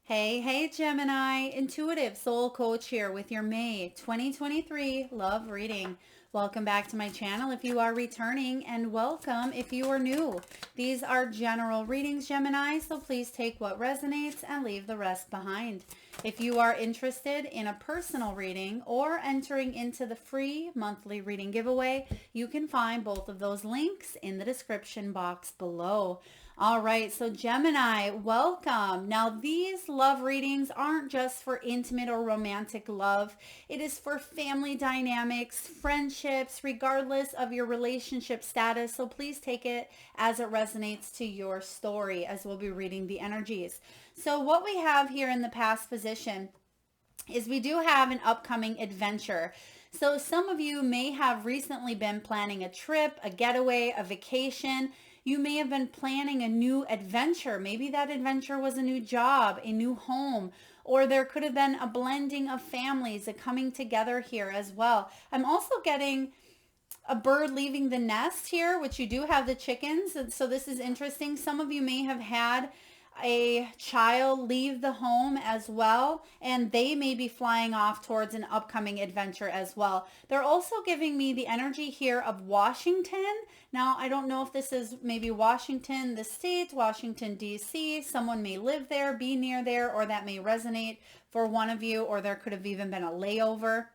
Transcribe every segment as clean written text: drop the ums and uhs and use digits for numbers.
Hey, Gemini, intuitive soul coach here with your May 2023 love reading. Welcome back to my channel if you are returning, and welcome if you are new. These are general readings, Gemini, so please take what resonates and leave the rest behind. If you are interested in a personal reading or entering into the free monthly reading giveaway, you can find both of those links in the description box below. All right, so Gemini, welcome. Now, these love readings aren't just for intimate or romantic love. It is for family dynamics, friendships, regardless of your relationship status. So please take it as it resonates to your story, as we'll be reading the energies. So what we have here in the past position is we do have an upcoming adventure. So some of you may have recently been planning a trip, a getaway, a vacation. You may have been planning a new adventure. Maybe that adventure was a new job, a new home, or there could have been a blending of families, a coming together here as well. I'm also getting a bird leaving the nest here, which you do have the chickens. And so this is interesting. Some of you may have had a child leave the home as well, and they may be flying off towards an upcoming adventure as well. They're also giving me the energy here of Washington. Now, I don't know if this is maybe Washington, the state, Washington, D.C. Someone may live there, be near there, or that may resonate for one of you, or there could have even been a layover.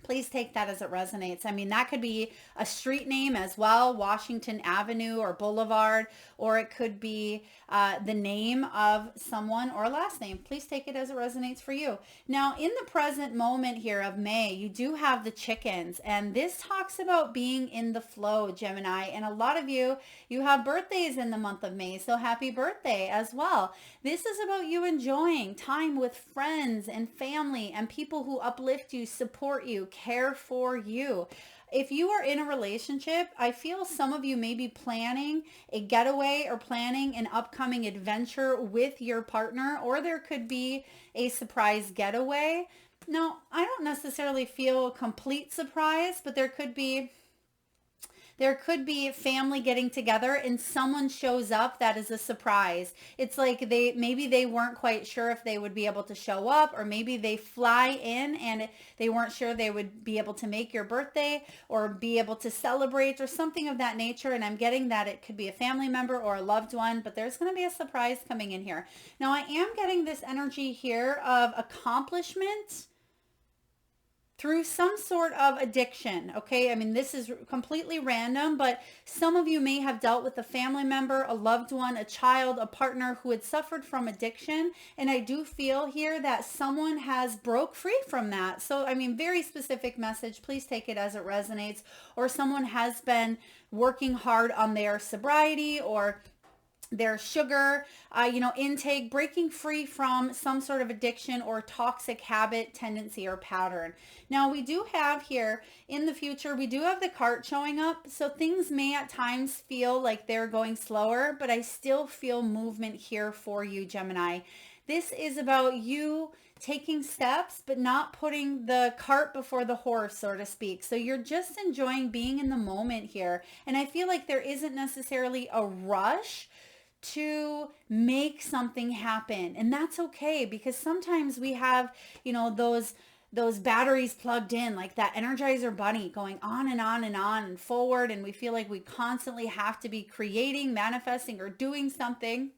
Please take that as it resonates. I mean, that could be a street name as well, Washington Avenue or Boulevard, or it could be the name of someone or a last name. Please take it as it resonates for you. Now, in the present moment here of May, you do have the chickens, and this talks about being in the flow, Gemini. And a lot of you have birthdays in the month of May, so happy birthday as well. This is about you enjoying time with friends and family and people who uplift you, support you, care for you. If you are in a relationship, I feel some of you may be planning a getaway or planning an upcoming adventure with your partner, or there could be a surprise getaway. Now, I don't necessarily feel a complete surprise, but there could be family getting together and someone shows up that is a surprise. It's like maybe they weren't quite sure if they would be able to show up, or maybe they fly in and they weren't sure they would be able to make your birthday or be able to celebrate or something of that nature. And I'm getting that it could be a family member or a loved one, but there's going to be a surprise coming in here. Now, I am getting this energy here of accomplishment through some sort of addiction. Okay, I mean, this is completely random, but some of you may have dealt with a family member, a loved one, a child, a partner who had suffered from addiction. And I do feel here that someone has broke free from that. So, I mean, very specific message. Please take it as it resonates. Or someone has been working hard on their sobriety or their sugar, intake, breaking free from some sort of addiction or toxic habit, tendency, or pattern. Now, we do have here in the future, we do have the cart showing up. So things may at times feel like they're going slower, but I still feel movement here for you, Gemini. This is about you taking steps, but not putting the cart before the horse, so to speak. So you're just enjoying being in the moment here. And I feel like there isn't necessarily a rush to make something happen. And that's okay, because sometimes we have, those batteries plugged in, like that Energizer bunny going on and on and on and forward. And we feel like we constantly have to be creating, manifesting, or doing something.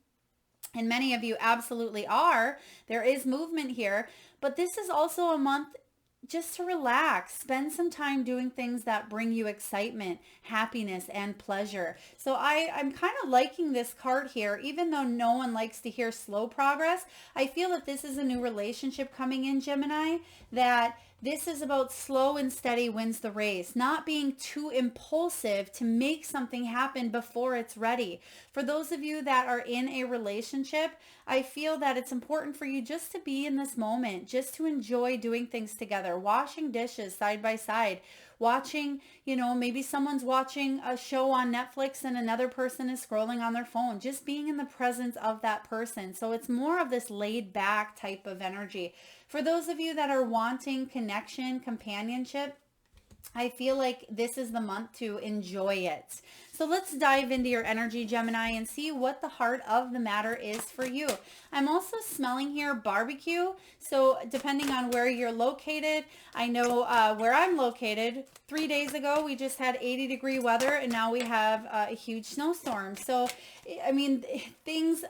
And many of you absolutely are. There is movement here, but this is also a month just to relax, spend some time doing things that bring you excitement, happiness, and pleasure. So I'm kind of liking this card here, even though no one likes to hear slow progress. I feel that this is a new relationship coming in, Gemini, that this is about slow and steady wins the race, not being too impulsive to make something happen before it's ready. For those of you that are in a relationship, I feel that it's important for you just to be in this moment, just to enjoy doing things together, washing dishes side by side, watching, maybe someone's watching a show on Netflix and another person is scrolling on their phone, just being in the presence of that person. So it's more of this laid back type of energy. For those of you that are wanting connection, companionship, I feel like this is the month to enjoy it. So So let's dive into your energy, Gemini, and see what the heart of the matter is for you. I'm also smelling here barbecue. So depending on where you're located, I know where I'm located, 3 days ago, we just had 80-degree weather, and now we have a huge snowstorm. So, I mean, things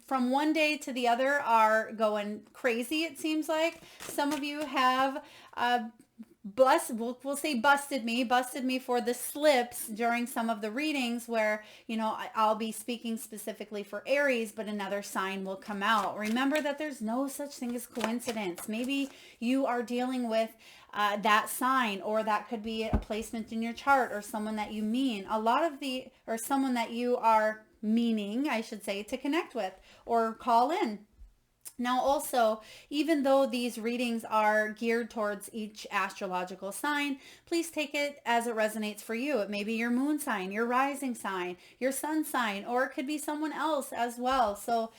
from one day to the other are going crazy, it seems like. Some of you have we'll say busted me for the slips during some of the readings where, you know, I'll be speaking specifically for Aries, but another sign will come out. Remember that there's no such thing as coincidence. Maybe you are dealing with that sign, or that could be a placement in your chart, or someone that you mean or someone that you are meaning, I should say, to connect with or call in. Now also, even though these readings are geared towards each astrological sign, please take it as it resonates for you. It may be your moon sign, your rising sign, your sun sign, or it could be someone else as well. So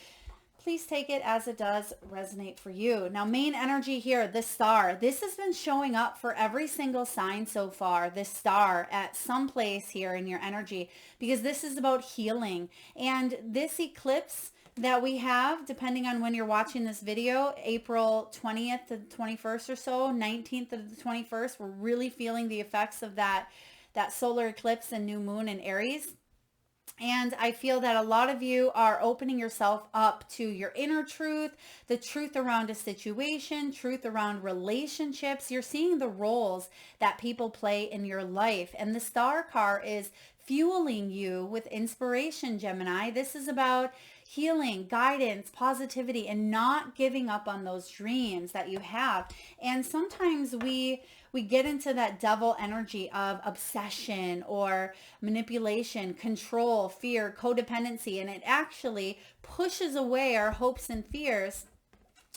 please take it as it does resonate for you. Now, main energy here, the star. This has been showing up for every single sign so far, this star at some place here in your energy, because this is about healing. And this eclipse that we have, depending on when you're watching this video, April 20th to the 21st or so, 19th to the 21st, we're really feeling the effects of that solar eclipse and new moon in Aries. And I feel that a lot of you are opening yourself up to your inner truth, the truth around a situation, truth around relationships. You're seeing the roles that people play in your life. And the star card is fueling you with inspiration, Gemini. This is about healing, guidance, positivity, and not giving up on those dreams that you have. And sometimes we get into that devil energy of obsession or manipulation, control, fear, codependency, and it actually pushes away our hopes and fears,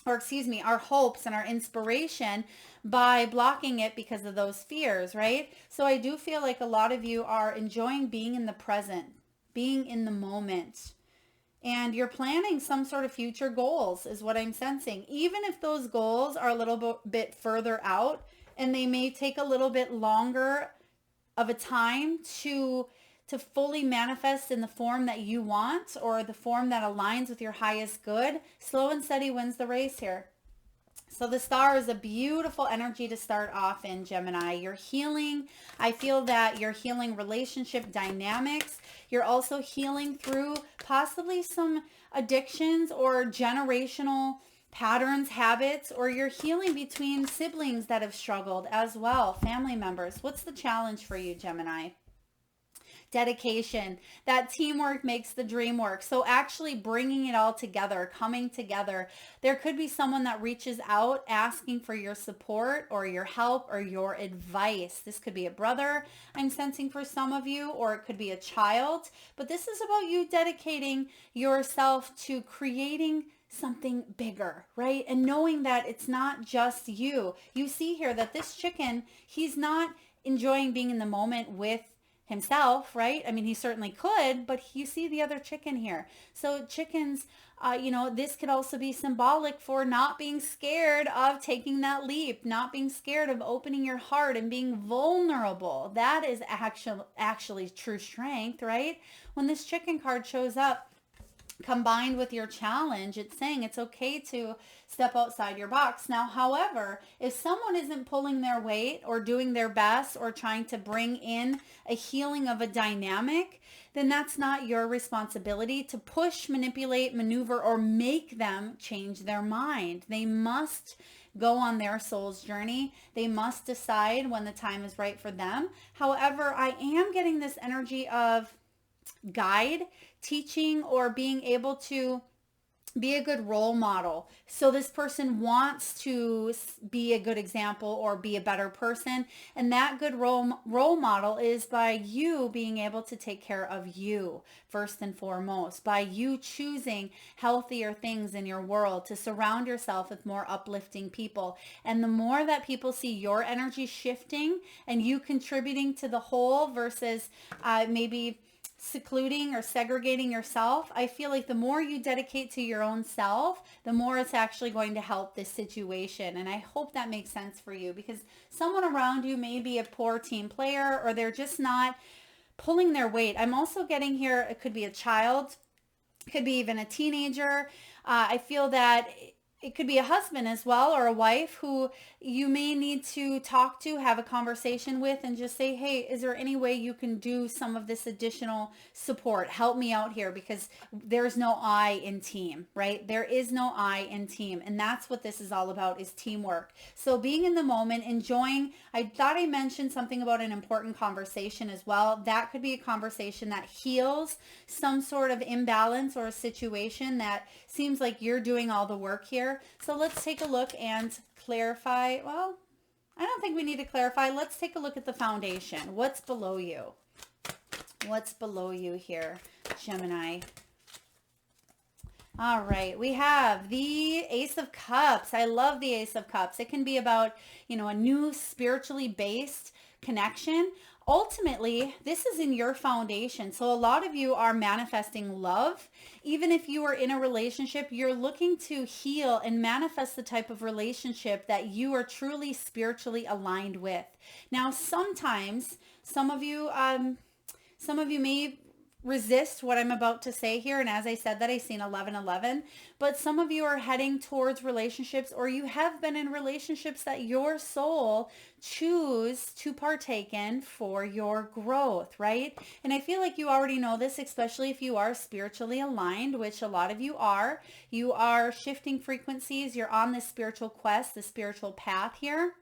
our hopes and our inspiration by blocking it because of those fears, right? So I do feel like a lot of you are enjoying being in the present, being in the moment. And you're planning some sort of future goals is what I'm sensing. Even if those goals are a little bit further out and they may take a little bit longer of a time to fully manifest in the form that you want or the form that aligns with your highest good, slow and steady wins the race here. So the star is a beautiful energy to start off in, Gemini. You're healing. I feel that you're healing relationship dynamics. You're also healing through possibly some addictions or generational patterns, habits, or you're healing between siblings that have struggled as well, family members. What's the challenge for you, Gemini? Dedication. That teamwork makes the dream work. So actually bringing it all together, coming together. There could be someone that reaches out asking for your support or your help or your advice. This could be a brother, I'm sensing, for some of you, or it could be a child. But this is about you dedicating yourself to creating something bigger, right? And knowing that it's not just you. You see here that this chicken, he's not enjoying being in the moment with himself, right? I mean, he certainly could, but you see the other chicken here. So chickens, this could also be symbolic for not being scared of taking that leap, not being scared of opening your heart and being vulnerable. That is actually true strength, right? When this chicken card shows up, combined with your challenge, it's saying it's okay to step outside your box. Now, however, if someone isn't pulling their weight or doing their best or trying to bring in a healing of a dynamic, then that's not your responsibility to push, manipulate, maneuver, or make them change their mind. They must go on their soul's journey. They must decide when the time is right for them. However, I am getting this energy of guide, teaching, or being able to be a good role model. So this person wants to be a good example or be a better person. And that good role model is by you being able to take care of you first and foremost, by you choosing healthier things in your world, to surround yourself with more uplifting people. And the more that people see your energy shifting and you contributing to the whole versus maybe secluding or segregating yourself, I feel like the more you dedicate to your own self, the more it's actually going to help this situation. And I hope that makes sense for you, because someone around you may be a poor team player, or they're just not pulling their weight. I'm also getting here, it could be a child, could be even a teenager. I feel that it could be a husband as well, or a wife who you may need to talk to, have a conversation with, and just say, hey, is there any way you can do some of this additional support? Help me out here, because there's no I in team, right? There is no I in team. And that's what this is all about, is teamwork. So being in the moment, enjoying, I thought I mentioned something about an important conversation as well. That could be a conversation that heals some sort of imbalance or a situation that seems like you're doing all the work here. So let's take a look and clarify. Well, I don't think we need to clarify. Let's take a look at the foundation. What's below you? What's below you here, Gemini? All right, we have the Ace of Cups. I love the Ace of Cups. It can be about, a new spiritually based connection. Ultimately, this is in your foundation. So a lot of you are manifesting love. Even if you are in a relationship, you're looking to heal and manifest the type of relationship that you are truly spiritually aligned with. Now, sometimes some of you may resist what I'm about to say here. And as I said that, I seen 1111, but some of you are heading towards relationships, or you have been in relationships that your soul choose to partake in for your growth, right? And I feel like you already know this, especially if you are spiritually aligned, which a lot of you are. You are shifting frequencies. You're on this spiritual quest, the spiritual path here.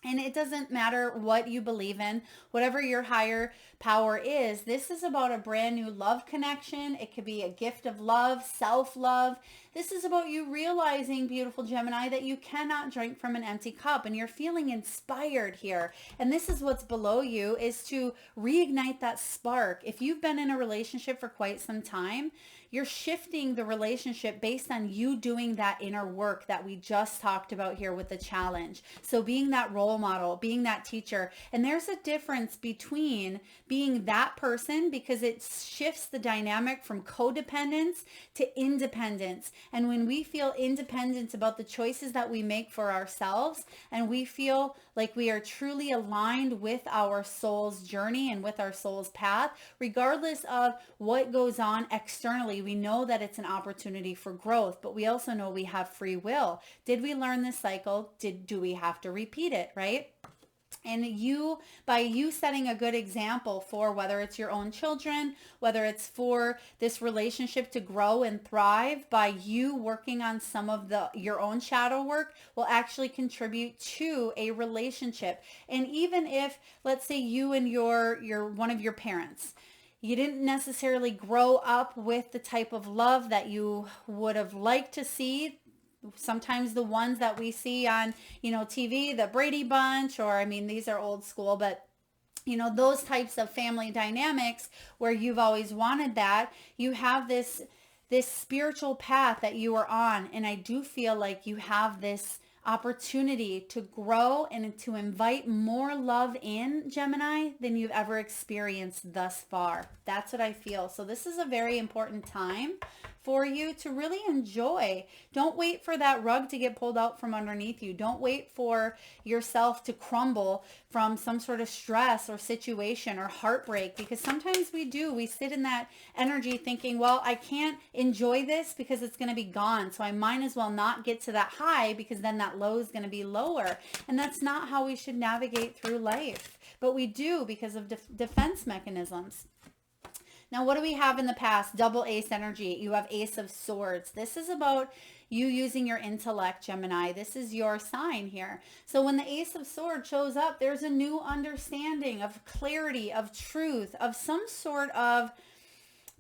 And it doesn't matter what you believe in, whatever your higher power is. This is about a brand new love connection. It could be a gift of love, self-love. This is about you realizing, beautiful Gemini, that you cannot drink from an empty cup, and you're feeling inspired here. And this is what's below you, is to reignite that spark. If you've been in a relationship for quite some time, you're shifting the relationship based on you doing that inner work that we just talked about here with the challenge. So being that role model, being that teacher. And there's a difference between being that person, because it shifts the dynamic from codependence to independence. And when we feel independent about the choices that we make for ourselves, and we feel like we are truly aligned with our soul's journey and with our soul's path, regardless of what goes on externally, we know that it's an opportunity for growth, but we also know we have free will. Did we learn this cycle? Do we have to repeat it, right? And by you setting a good example for whether it's your own children, whether it's for this relationship to grow and thrive, by you working on some of your own shadow work will actually contribute to a relationship. And even if, let's say, you and your one of your parents, you didn't necessarily grow up with the type of love that you would have liked to see. Sometimes the ones that we see on, TV, the Brady Bunch, or these are old school, but those types of family dynamics where you've always wanted that, you have this spiritual path that you are on. And I do feel like you have this opportunity to grow and to invite more love in, Gemini, than you've ever experienced thus far. That's what I feel. So this is a very important time for you to really enjoy. Don't wait for that rug to get pulled out from underneath you. Don't wait for yourself to crumble from some sort of stress or situation or heartbreak, because sometimes we sit in that energy thinking, well, I can't enjoy this because it's going to be gone, so I might as well not get to that high, because then that low is going to be lower. And that's not how we should navigate through life, but we do, because of defense mechanisms. Now, what do we have in the past? Double ace energy. You have Ace of Swords. This is about you using your intellect, Gemini. This is your sign here. So when the Ace of Swords shows up, there's a new understanding of clarity, of truth, of some sort of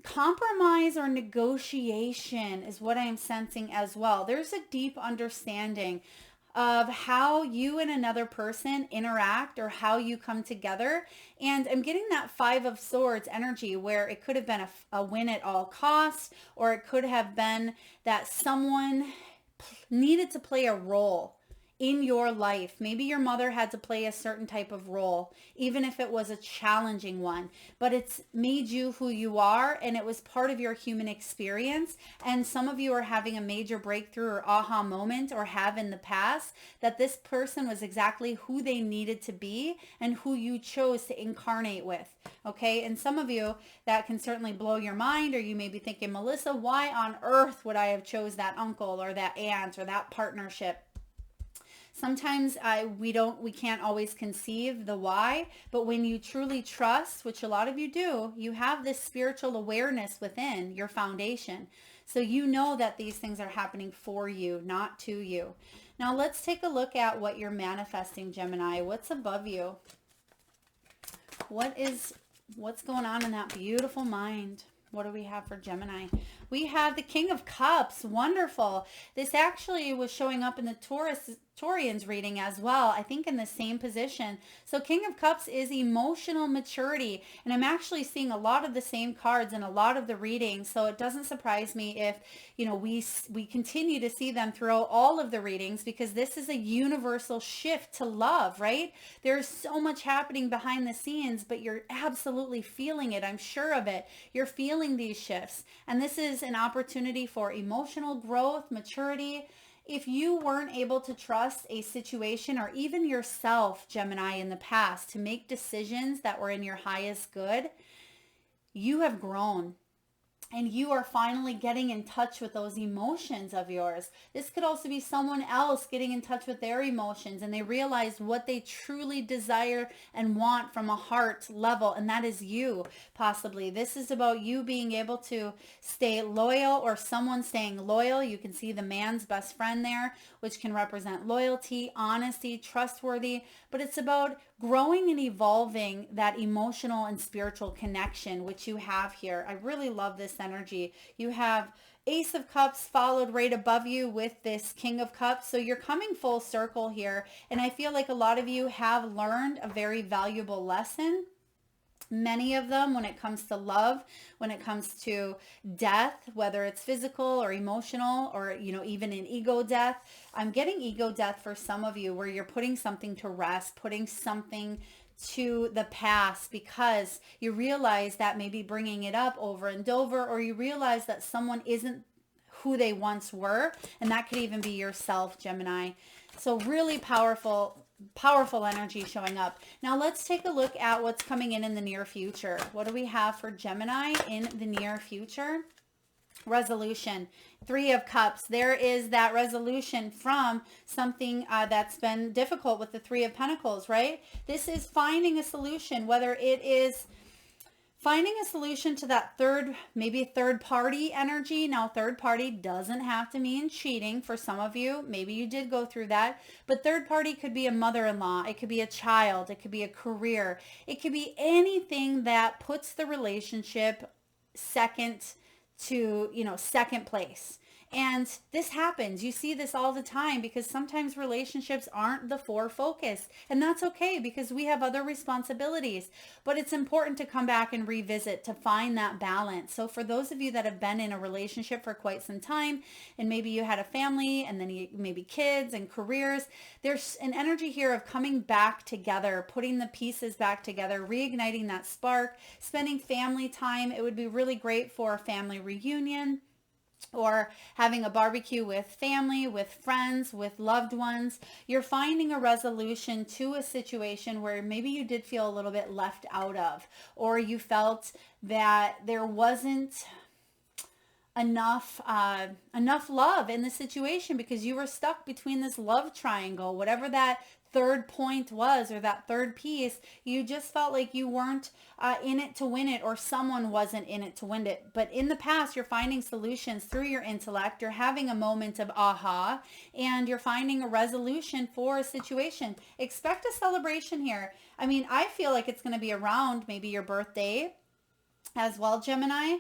compromise or negotiation is what I am sensing as well. There's a deep understanding of how you and another person interact, or how you come together. And I'm getting that Five of Swords energy, where it could have been a win at all costs, or it could have been that someone needed to play a role in your life. Maybe your mother had to play a certain type of role, even if it was a challenging one, but it's made you who you are, and it was part of your human experience. And some of you are having a major breakthrough or aha moment, or have in the past, that this person was exactly who they needed to be and who you chose to incarnate with. Okay. And some of you, that can certainly blow your mind, or you may be thinking, Melissa, why on earth would I have chose that uncle or that aunt or that partnership? Sometimes we can't always conceive the why, but when you truly trust, which a lot of you do, you have this spiritual awareness within your foundation. So you know that these things are happening for you, not to you. Now let's take a look at what you're manifesting, Gemini. What's above you? What's going on in that beautiful mind? What do we have for Gemini? We have the King of Cups. Wonderful. This actually was showing up in the Taurians reading as well, I think in the same position. So King of Cups is emotional maturity, and I'm actually seeing a lot of the same cards in a lot of the readings, so it doesn't surprise me if, you know, we continue to see them throughout all of the readings, because this is a universal shift to love, right? There's so much happening behind the scenes, but you're absolutely feeling it. I'm sure of it. You're feeling these shifts, and this is an opportunity for emotional growth, maturity. If you weren't able to trust a situation or even yourself, Gemini, in the past to make decisions that were in your highest good, you have grown. And you are finally getting in touch with those emotions of yours. This could also be someone else getting in touch with their emotions, and they realize what they truly desire and want from a heart level, and that is you, possibly. This is about you being able to stay loyal, or someone staying loyal. You can see the man's best friend there, which can represent loyalty, honesty, trustworthy, but it's about growing and evolving that emotional and spiritual connection, which you have here. I really love this energy. You have Ace of Cups followed right above you with this King of Cups. So you're coming full circle here. And I feel like a lot of you have learned a very valuable lesson. Many of them, when it comes to love, when it comes to death, whether it's physical or emotional, or, you know, even an ego death. I'm getting ego death for some of you, where you're putting something to rest, putting something to the past, because you realize that maybe bringing it up over and over, or you realize that someone isn't who they once were, and that could even be yourself, Gemini. So really powerful energy showing up. Now let's take a look at what's coming in the near future. What do we have for Gemini in the near future? Resolution. 3 of Cups. There is that resolution from something that's been difficult with the 3 of Pentacles, right? This is finding a solution, whether it is finding a solution to that maybe third party energy. Now, third party doesn't have to mean cheating for some of you. Maybe you did go through that, but third party could be a mother-in-law. It could be a child. It could be a career. It could be anything that puts the relationship second to, you know, second place. And this happens. You see this all the time, because sometimes relationships aren't the focus, and that's okay, because we have other responsibilities. But it's important to come back and revisit to find that balance. So for those of you that have been in a relationship for quite some time, and maybe you had a family, and then maybe kids and careers, there's an energy here of coming back together, putting the pieces back together, reigniting that spark, spending family time. It would be really great for a family reunion, or having a barbecue with family, with friends, with loved ones. You're finding a resolution to a situation where maybe you did feel a little bit left out of, or you felt that there wasn't enough love in the situation, because you were stuck between this love triangle, whatever that third point was, or that third piece. You just felt like you weren't in it to win it, or someone wasn't in it to win it. But in the past, you're finding solutions through your intellect. You're having a moment of aha, and you're finding a resolution for a situation. Expect a celebration here. I mean, I feel like it's going to be around maybe your birthday as well, Gemini.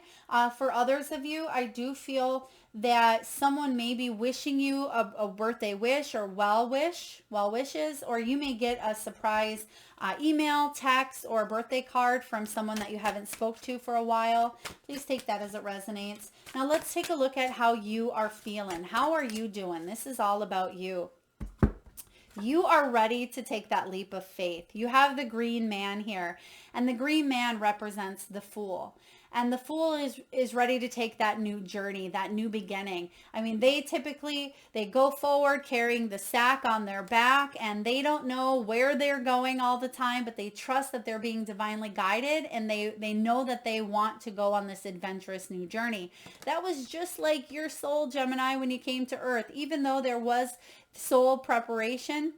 For others of you, I do feel that someone may be wishing you a birthday wish, or well wishes, or you may get a surprise email, text, or birthday card from someone that you haven't spoke to for a while. Please take that as it resonates. Now let's take a look at how you are feeling. How are you doing? This is all about you. You are ready to take that leap of faith. You have the green man here, and the green man represents the fool. And the fool is ready to take that new journey, that new beginning. I mean, they go forward carrying the sack on their back, and they don't know where they're going all the time, but they trust that they're being divinely guided, and they know that they want to go on this adventurous new journey. That was just like your soul, Gemini, when you came to Earth. Even though there was soul preparation,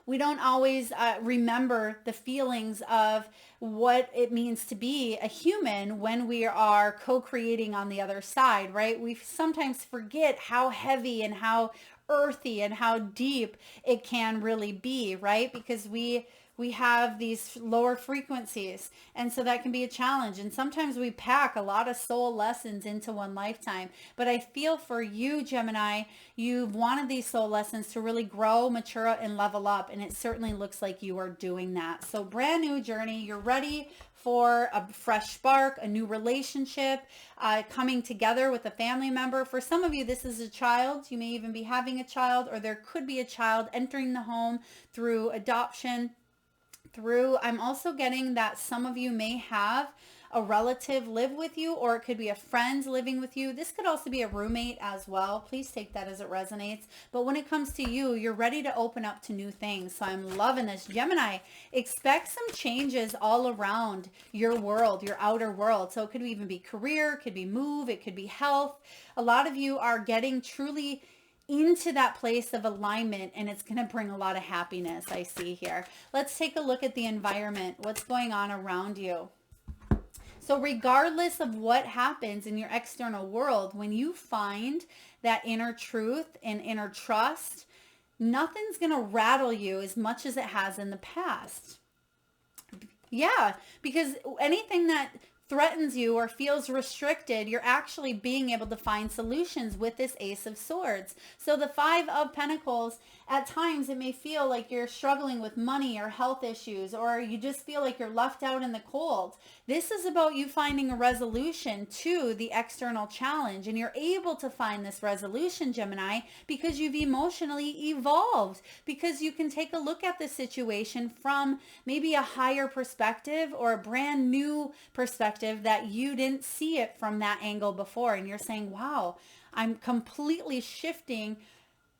we don't always remember the feelings of what it means to be a human when we are co-creating on the other side, right? We sometimes forget how heavy and how earthy and how deep it can really be, right? Because we have these lower frequencies, and so that can be a challenge, and sometimes we pack a lot of soul lessons into one lifetime. But I feel for you, Gemini, you've wanted these soul lessons to really grow, mature, and level up, and it certainly looks like you are doing that. So brand new journey, you're ready for a fresh spark, a new relationship, coming together with a family member. For some of you, this is a child. You may even be having a child, or there could be a child entering the home through adoption. I'm also getting that some of you may have a relative live with you, or it could be a friend living with you. This could also be a roommate as well. Please take that as it resonates. But when it comes to you, you're ready to open up to new things. So I'm loving this. Gemini, expect some changes all around your world, your outer world. So it could even be career, it could be move, it could be health. A lot of you are getting truly into that place of alignment, and it's going to bring a lot of happiness, I see here. Let's take a look at the environment. What's going on around you? So regardless of what happens in your external world, when you find that inner truth and inner trust, nothing's going to rattle you as much as it has in the past. Yeah, because anything that threatens you or feels restricted, you're actually being able to find solutions with this Ace of Swords. So the Five of Pentacles, at times it may feel like you're struggling with money or health issues, or you just feel like you're left out in the cold. This is about you finding a resolution to the external challenge, and you're able to find this resolution, Gemini, because you've emotionally evolved, because you can take a look at the situation from maybe a higher perspective or a brand new perspective that you didn't see it from that angle before. And you're saying, wow, I'm completely shifting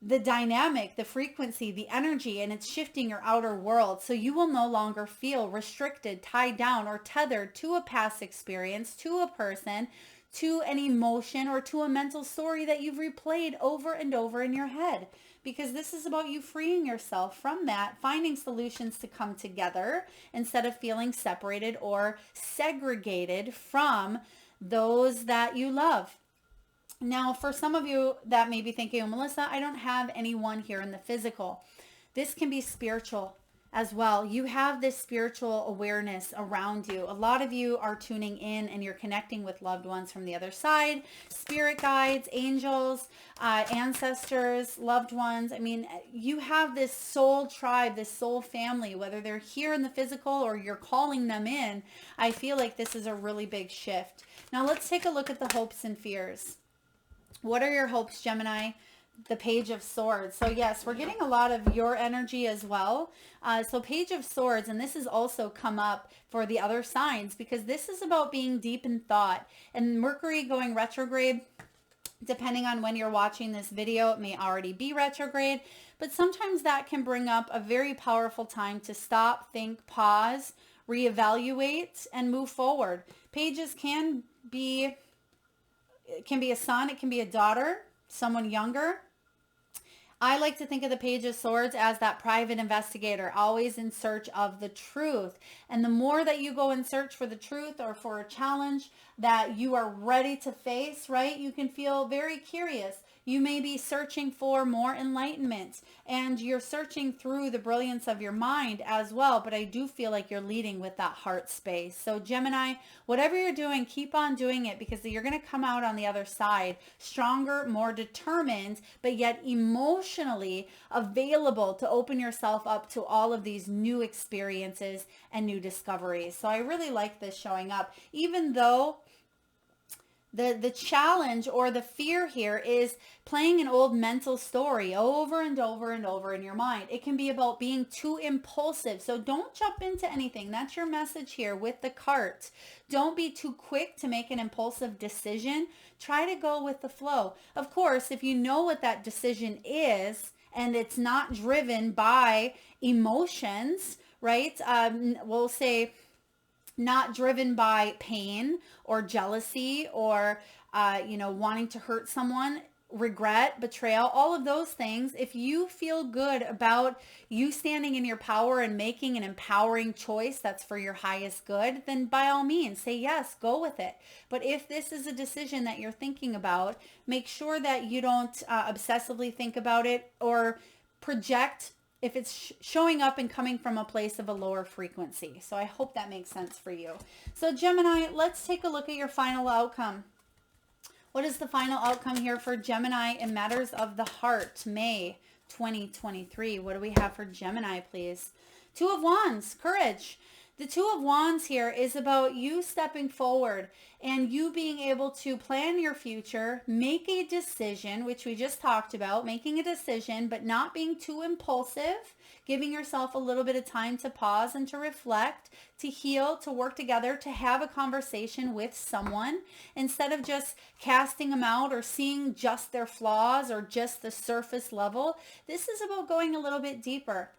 the dynamic, the frequency, the energy, and it's shifting your outer world. So you will no longer feel restricted, tied down, or tethered to a past experience, to a person, to an emotion, or to a mental story that you've replayed over and over in your head. Because this is about you freeing yourself from that, finding solutions to come together instead of feeling separated or segregated from those that you love. Now, for some of you that may be thinking, oh, Melissa, I don't have anyone here in the physical. This can be spiritual as well. You have this spiritual awareness around you. A lot of you are tuning in and you're connecting with loved ones from the other side, spirit guides, angels, ancestors, loved ones. I mean, you have this soul tribe, this soul family, whether they're here in the physical or you're calling them in. I feel like this is a really big shift. Now let's take a look at the hopes and fears. What are your hopes, Gemini? The Page of Swords. So yes, we're getting a lot of your energy as well. So Page of Swords, and this has also come up for the other signs, because this is about being deep in thought. And Mercury going retrograde, depending on when you're watching this video, it may already be retrograde, but sometimes that can bring up a very powerful time to stop, think, pause, reevaluate, and move forward. Pages can be... It can be a son, it can be a daughter, someone younger. I like to think of the Page of Swords as that private investigator, always in search of the truth. And the more that you go in search for the truth or for a challenge that you are ready to face, right, you can feel very curious. You may be searching for more enlightenment, and you're searching through the brilliance of your mind as well. But I do feel like you're leading with that heart space. So Gemini, whatever you're doing, keep on doing it, because you're going to come out on the other side stronger, more determined, but yet emotionally available to open yourself up to all of these new experiences and new discoveries. So I really like this showing up, even though The challenge or the fear here is playing an old mental story over and over and over in your mind. It can be about being too impulsive. So don't jump into anything. That's your message here with the cart. Don't be too quick to make an impulsive decision. Try to go with the flow. Of course, if you know what that decision is and it's not driven by emotions, right? We'll say not driven by pain or jealousy or, wanting to hurt someone, regret, betrayal, all of those things. If you feel good about you standing in your power and making an empowering choice that's for your highest good, then by all means say yes, go with it. But if this is a decision that you're thinking about, make sure that you don't obsessively think about it or project if it's showing up and coming from a place of a lower frequency. So I hope that makes sense for you. So Gemini, let's take a look at your final outcome. What is the final outcome here for Gemini in matters of the heart, May 2023? What do we have for Gemini, please? Two of Wands, courage. The Two of Wands here is about you stepping forward and you being able to plan your future, make a decision, which we just talked about, making a decision, but not being too impulsive, giving yourself a little bit of time to pause and to reflect, to heal, to work together, to have a conversation with someone instead of just casting them out or seeing just their flaws or just the surface level. This is about going a little bit deeper.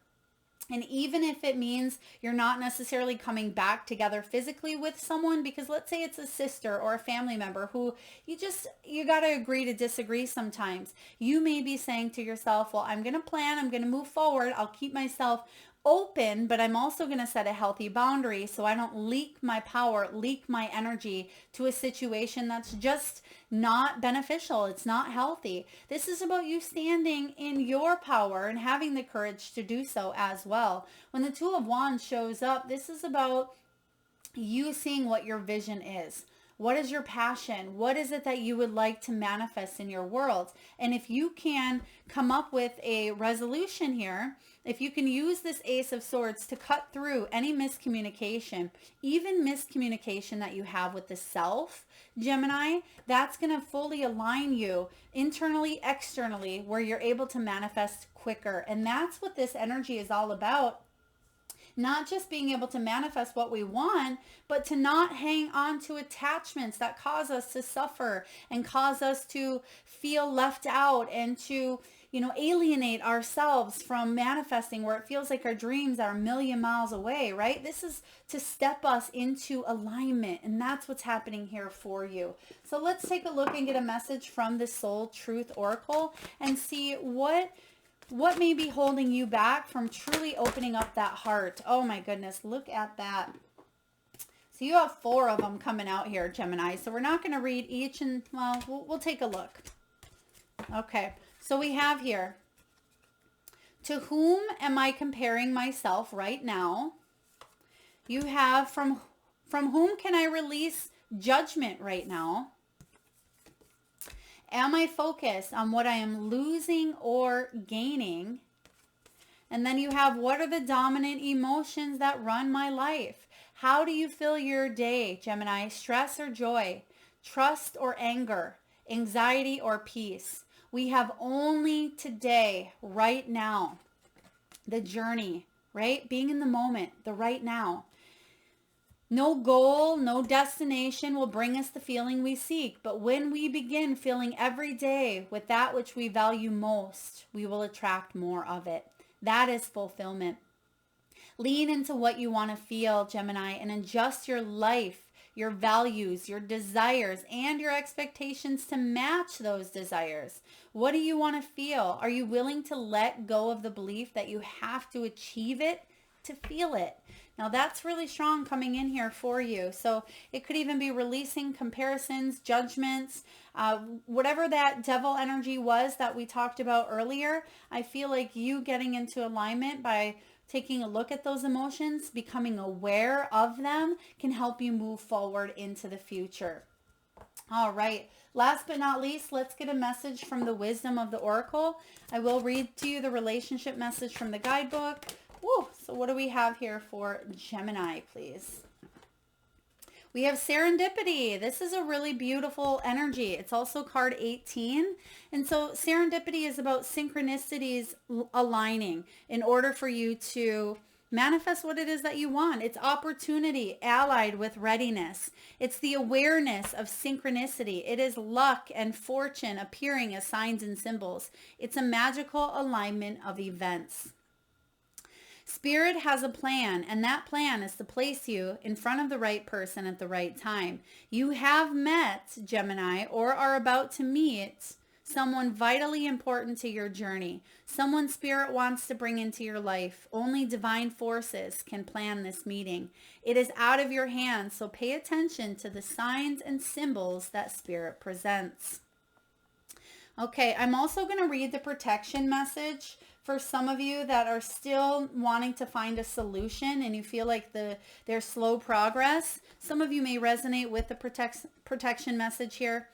And even if it means you're not necessarily coming back together physically with someone, because let's say it's a sister or a family member who you got to agree to disagree sometimes. You may be saying to yourself, well, I'm going to plan, I'm going to move forward. I'll keep myself open, but I'm also going to set a healthy boundary so I don't leak my power, leak my energy to a situation that's just not beneficial. It's not healthy. This is about you standing in your power and having the courage to do so as well. When the Two of Wands shows up, this is about you seeing what your vision is. What is your passion? What is it that you would like to manifest in your world? And if you can come up with a resolution here, if you can use this Ace of Swords to cut through any miscommunication, even miscommunication that you have with the self, Gemini, that's going to fully align you internally, externally, where you're able to manifest quicker. And that's what this energy is all about. Not just being able to manifest what we want, but to not hang on to attachments that cause us to suffer and cause us to feel left out and to, alienate ourselves from manifesting where it feels like our dreams are a million miles away, right? This is to step us into alignment, and that's what's happening here for you. So let's take a look and get a message from the Soul Truth Oracle and see what may be holding you back from truly opening up that heart. Oh my goodness, look at that. So you have 4 of them coming out here, Gemini. So we're not going to read each, and we'll take a look. Okay, so we have here, to whom am I comparing myself right now? You have from whom can I release judgment right now? Am I focused on what I am losing or gaining? And then you have, what are the dominant emotions that run my life? How do you fill your day, Gemini? Stress or joy? Trust or anger? Anxiety or peace? We have only today, right now, the journey, right? Being in the moment, the right now. No goal, no destination will bring us the feeling we seek. But when we begin feeling every day with that which we value most, we will attract more of it. That is fulfillment. Lean into what you want to feel, Gemini, and adjust your life, your values, your desires, and your expectations to match those desires. What do you want to feel? Are you willing to let go of the belief that you have to achieve it to feel it? Now that's really strong coming in here for you. So it could even be releasing comparisons, judgments, whatever that devil energy was that we talked about earlier. I feel like you getting into alignment by taking a look at those emotions, becoming aware of them, can help you move forward into the future. All right. Last but not least, let's get a message from the wisdom of the Oracle. I will read to you the relationship message from the guidebook. Woo, so what do we have here for Gemini, please? We have serendipity. This is a really beautiful energy. It's also card 18. And so serendipity is about synchronicities aligning in order for you to manifest what it is that you want. It's opportunity allied with readiness. It's the awareness of synchronicity. It is luck and fortune appearing as signs and symbols. It's a magical alignment of events. Spirit has a plan, and that plan is to place you in front of the right person at the right time. You have met, Gemini, or are about to meet someone vitally important to your journey. Someone Spirit wants to bring into your life. Only divine forces can plan this meeting. It is out of your hands, so pay attention to the signs and symbols that Spirit presents. Okay, I'm also going to read the protection message for some of you that are still wanting to find a solution and you feel like there's slow progress. Some of you may resonate with the protection message here.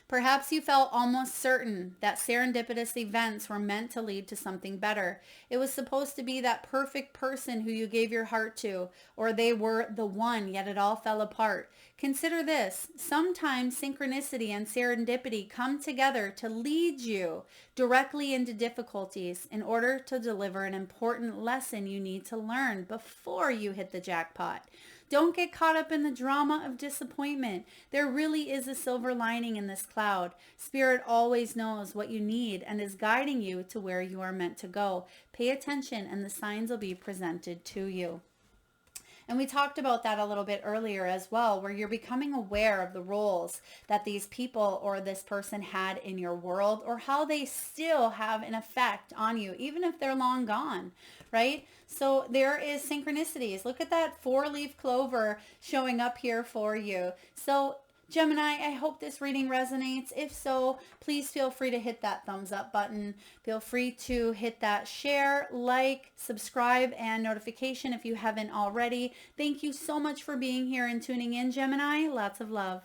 Perhaps you felt almost certain that serendipitous events were meant to lead to something better. It was supposed to be that perfect person who you gave your heart to, or they were the one, yet it all fell apart. Consider this. Sometimes synchronicity and serendipity come together to lead you directly into difficulties in order to deliver an important lesson you need to learn before you hit the jackpot. Don't get caught up in the drama of disappointment. There really is a silver lining in this cloud. Spirit always knows what you need and is guiding you to where you are meant to go. Pay attention and the signs will be presented to you. And we talked about that a little bit earlier as well, where you're becoming aware of the roles that these people or this person had in your world, or how they still have an effect on you, even if they're long gone, right? So there is synchronicities. Look at that 4-leaf clover showing up here for you. So Gemini, I hope this reading resonates. If so, please feel free to hit that thumbs up button. Feel free to hit that share, like, subscribe, and notification if you haven't already. Thank you so much for being here and tuning in, Gemini. Lots of love.